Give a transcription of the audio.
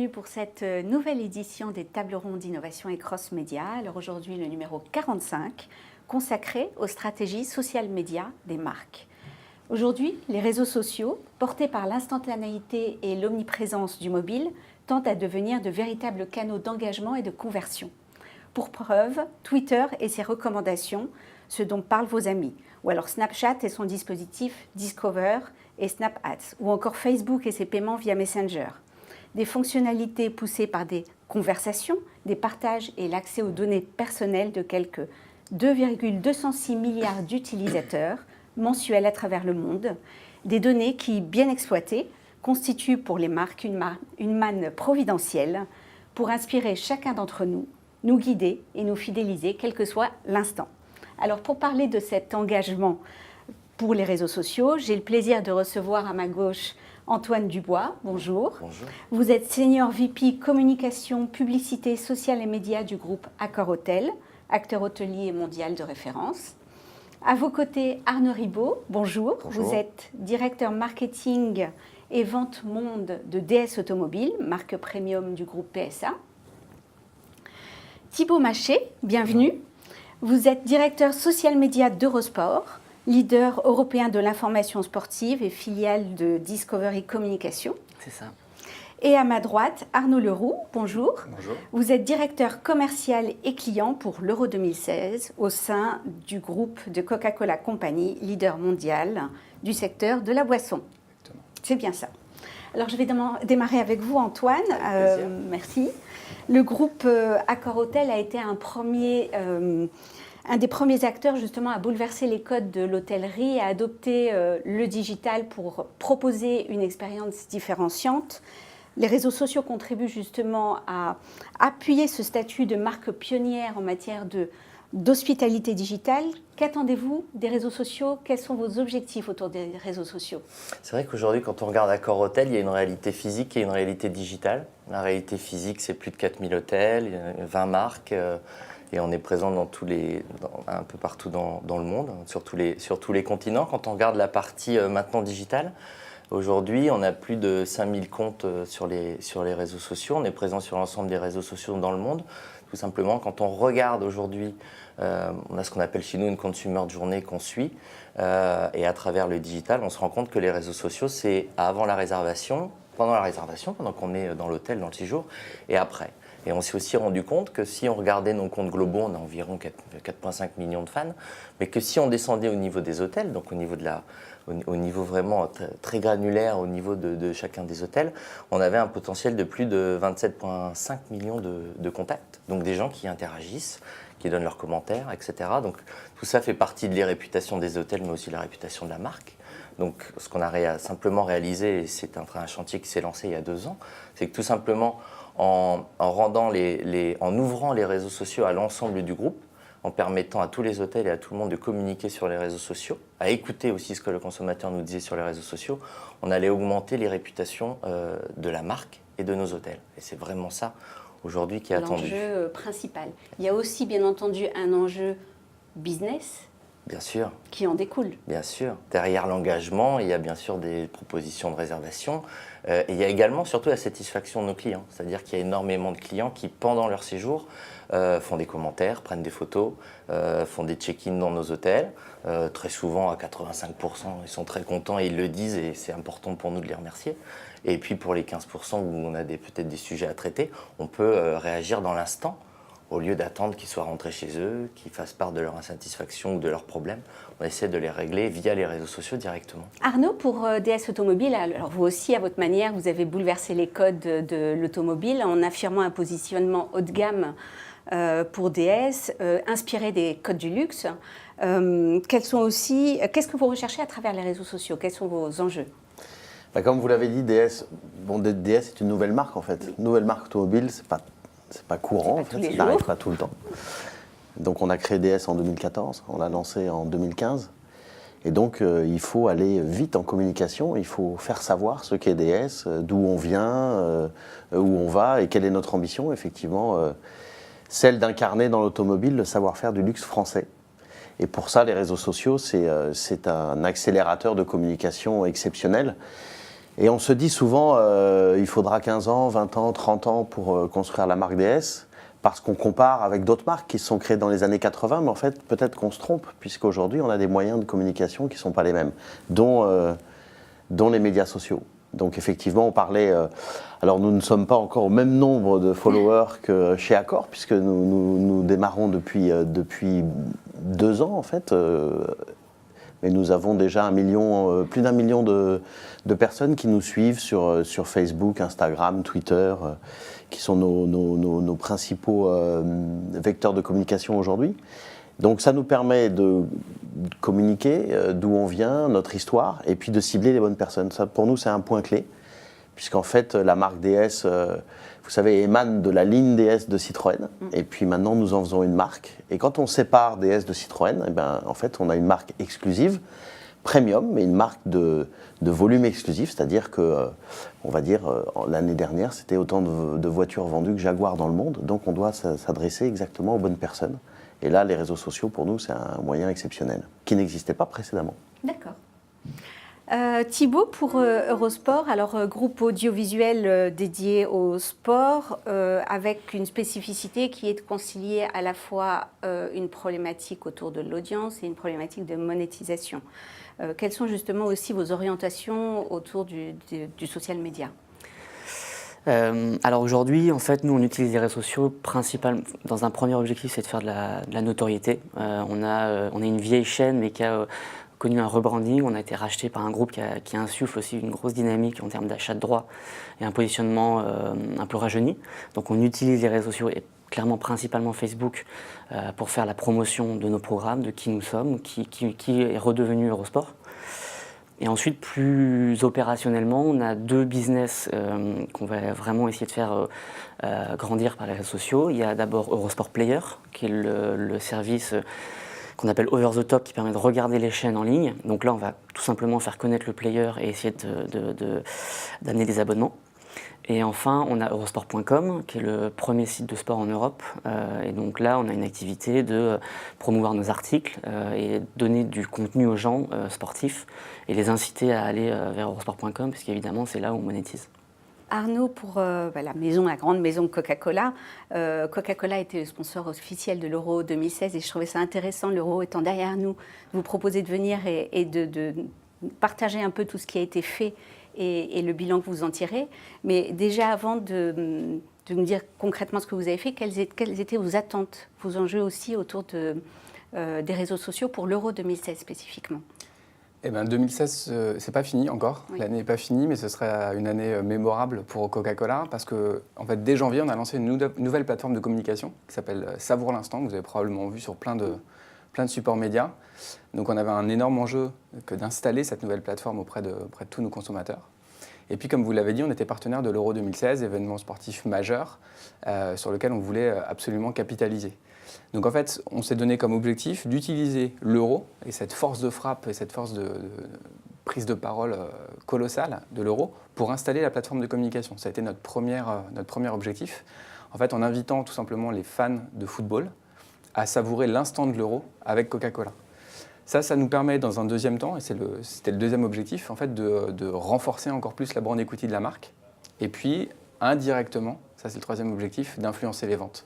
bienvenue pour cette nouvelle édition des Tables rondes d'innovation et cross-média. Alors aujourd'hui, le numéro 45, consacré aux stratégies social média des marques. Aujourd'hui, les réseaux sociaux, portés par l'instantanéité et l'omniprésence du mobile, tendent à devenir de véritables canaux d'engagement et de conversion. Pour preuve, Twitter et ses recommandations, ce dont parlent vos amis, ou alors Snapchat et son dispositif Discover et Snap Ads, ou encore Facebook et ses paiements via Messenger. Des fonctionnalités poussées par des conversations, des partages et l'accès aux données personnelles de quelques 2,206 milliards d'utilisateurs mensuels à travers le monde, des données qui, bien exploitées, constituent pour les marques une manne providentielle pour inspirer chacun d'entre nous, nous guider et nous fidéliser, quel que soit l'instant. Alors pour parler de cet engagement pour les réseaux sociaux, j'ai le plaisir de recevoir à ma gauche Antoine Dubois. Bonjour. Bonjour. Vous êtes Senior VP Communication, Publicité, Social et Médias du groupe Accor Hôtel, acteur hôtelier mondial de référence. À vos côtés, Arnaud Ribaud. Bonjour. Bonjour. Vous êtes directeur marketing et vente monde de DS Automobile, marque premium du groupe PSA. Thibaut Maché, bienvenue. Vous êtes directeur social média d'Eurosport, leader européen de l'information sportive et filiale de Discovery Communication. C'est ça. Et à ma droite, Arnaud Leroux, bonjour. Bonjour. Vous êtes directeur commercial et client pour l'Euro 2016 au sein du groupe de Coca-Cola Company, leader mondial du secteur de la boisson. Exactement. C'est bien ça. Alors je vais démarrer avec vous, Antoine. Avec plaisir. Merci. Le groupe Accor Hôtel a été un des premiers acteurs justement à bouleverser les codes de l'hôtellerie, à adopter le digital pour proposer une expérience différenciante. Les réseaux sociaux contribuent justement à appuyer ce statut de marque pionnière en matière d'hospitalité digitale. Qu'attendez-vous des réseaux sociaux? Quels sont vos objectifs autour des réseaux sociaux? C'est vrai qu'aujourd'hui, quand on regarde Accor Hôtel, il y a une réalité physique et une réalité digitale. La réalité physique, c'est plus de 4000 hôtels, 20 marques, et on est présent un peu partout dans le monde, sur tous les continents. Quand on regarde la partie maintenant digitale, aujourd'hui, on a plus de 5000 comptes sur les réseaux sociaux. On est présent sur l'ensemble des réseaux sociaux dans le monde. Tout simplement, quand on regarde aujourd'hui, on a ce qu'on appelle chez nous une consumer journée qu'on suit. Et à travers le digital, on se rend compte que les réseaux sociaux, c'est avant la réservation, pendant qu'on est dans l'hôtel, dans le séjour, et après. Et on s'est aussi rendu compte que si on regardait nos comptes globaux, on a environ 4,5 millions de fans, mais que si on descendait au niveau des hôtels, donc au niveau vraiment très granulaire, au niveau de chacun des hôtels, on avait un potentiel de plus de 27,5 millions de contacts. Donc des gens qui interagissent, qui donnent leurs commentaires, etc. Donc tout ça fait partie de la réputation des hôtels, mais aussi de la réputation de la marque. Donc ce qu'on a simplement réalisé, et c'est un chantier qui s'est lancé il y a 2 ans, c'est que tout simplement en ouvrant les réseaux sociaux à l'ensemble du groupe, en permettant à tous les hôtels et à tout le monde de communiquer sur les réseaux sociaux, à écouter aussi ce que le consommateur nous disait sur les réseaux sociaux, on allait augmenter les réputations de la marque et de nos hôtels. Et c'est vraiment ça, aujourd'hui, qui est attendu. L'enjeu principal. Il y a aussi, bien entendu, un enjeu business. Bien sûr. Qui en découle. Bien sûr. Derrière l'engagement, il y a bien sûr des propositions de réservation. Et il y a également, surtout, la satisfaction de nos clients. C'est-à-dire qu'il y a énormément de clients qui, pendant leur séjour, font des commentaires, prennent des photos, font des check-in dans nos hôtels. Très souvent, à 85%, ils sont très contents et ils le disent, et c'est important pour nous de les remercier. Et puis, pour les 15% où on a peut-être des sujets à traiter, on peut réagir dans l'instant, au lieu d'attendre qu'ils soient rentrés chez eux, qu'ils fassent part de leur insatisfaction ou de leurs problèmes. On essaie de les régler via les réseaux sociaux directement. Arnaud, pour DS Automobile, alors vous aussi, à votre manière, vous avez bouleversé les codes de l'automobile en affirmant un positionnement haut de gamme pour DS, inspiré des codes du luxe. Qu'est-ce que vous recherchez à travers les réseaux sociaux? Quels sont vos enjeux? Comme vous l'avez dit, DS est une nouvelle marque en fait. Une nouvelle marque automobile, c'est pas courant, en fait, ça n'arrive pas tout le temps. Donc on a créé DS en 2014, on l'a lancé en 2015. Et donc il faut aller vite en communication, il faut faire savoir ce qu'est DS, d'où on vient, où on va et quelle est notre ambition, effectivement, celle d'incarner dans l'automobile le savoir-faire du luxe français. Et pour ça, les réseaux sociaux, c'est un accélérateur de communication exceptionnel. Et on se dit souvent, il faudra 15 ans, 20 ans, 30 ans pour construire la marque DS, parce qu'on compare avec d'autres marques qui se sont créées dans les années 80, mais en fait, peut-être qu'on se trompe, puisqu'aujourd'hui, on a des moyens de communication qui ne sont pas les mêmes, dont les médias sociaux. Donc effectivement, on parlait... alors nous ne sommes pas encore au même nombre de followers que chez Accor, puisque nous démarrons depuis 2 ans, en fait. Mais nous avons déjà plus d'1 million de personnes qui nous suivent sur Facebook, Instagram, Twitter, qui sont nos principaux vecteurs de communication aujourd'hui. Donc ça nous permet de communiquer d'où on vient, notre histoire, et puis de cibler les bonnes personnes. Ça, pour nous, c'est un point clé, puisqu'en fait, la marque DS, vous savez, émane de la ligne DS de Citroën, et puis maintenant, nous en faisons une marque. Et quand on sépare DS de Citroën, eh ben, en fait, on a une marque exclusive, premium, mais une marque de volume exclusif, c'est-à-dire que, on va dire, l'année dernière, c'était autant de voitures vendues que Jaguar dans le monde, donc on doit s'adresser exactement aux bonnes personnes. Et là, les réseaux sociaux, pour nous, c'est un moyen exceptionnel, qui n'existait pas précédemment. D'accord. Thibaut, pour Eurosport, alors groupe audiovisuel dédié au sport, avec une spécificité qui est de concilier à la fois une problématique autour de l'audience et une problématique de monétisation. Quelles sont justement aussi vos orientations autour du social media ? Alors aujourd'hui, en fait, nous, on utilise les réseaux sociaux principalement. Dans un premier objectif, c'est de faire de la notoriété. On a une vieille chaîne, mais qui a connu un rebranding. On a été racheté par un groupe qui insuffle aussi une grosse dynamique en termes d'achat de droits et un positionnement un peu rajeuni. Donc on utilise les réseaux sociaux et clairement principalement Facebook pour faire la promotion de nos programmes, de qui nous sommes, qui est redevenu Eurosport. Et ensuite, plus opérationnellement, on a 2 business qu'on va vraiment essayer de faire grandir par les réseaux sociaux. Il y a d'abord Eurosport Player, qui est le service qu'on appelle over the top, qui permet de regarder les chaînes en ligne. Donc là, on va tout simplement faire connaître le player et essayer d'amener des abonnements. Et enfin, on a Eurosport.com, qui est le premier site de sport en Europe. Et donc là, on a une activité de promouvoir nos articles et donner du contenu aux gens sportifs et les inciter à aller vers Eurosport.com, parce qu'évidemment, c'est là où on monétise. Arnaud, pour la grande maison Coca-Cola, Coca-Cola était le sponsor officiel de l'Euro 2016 et je trouvais ça intéressant, l'Euro étant derrière nous, de vous proposer de venir et de partager un peu tout ce qui a été fait et le bilan que vous en tirez. Mais déjà, avant de nous dire concrètement ce que vous avez fait, quelles étaient vos attentes, vos enjeux aussi autour des réseaux sociaux pour l'Euro 2016 spécifiquement ? Eh bien, 2016, c'est pas fini encore. Oui. L'année n'est pas finie, mais ce serait une année mémorable pour Coca-Cola parce que, en fait, dès janvier, on a lancé une nouvelle plateforme de communication qui s'appelle Savoure l'instant, que vous avez probablement vu sur plein de supports médias. Donc, on avait un énorme enjeu que d'installer cette nouvelle plateforme auprès de tous nos consommateurs. Et puis, comme vous l'avez dit, on était partenaire de l'Euro 2016, événement sportif majeur sur lequel on voulait absolument capitaliser. Donc en fait, on s'est donné comme objectif d'utiliser l'euro et cette force de frappe et cette force de prise de parole colossale de l'euro pour installer la plateforme de communication. Ça a été notre premier objectif. En fait, en invitant tout simplement les fans de football à savourer l'instant de l'euro avec Coca-Cola. Ça nous permet dans un deuxième temps, et c'était le deuxième objectif, en fait, de renforcer encore plus la brand equity de la marque. Et puis, indirectement, ça c'est le troisième objectif, d'influencer les ventes.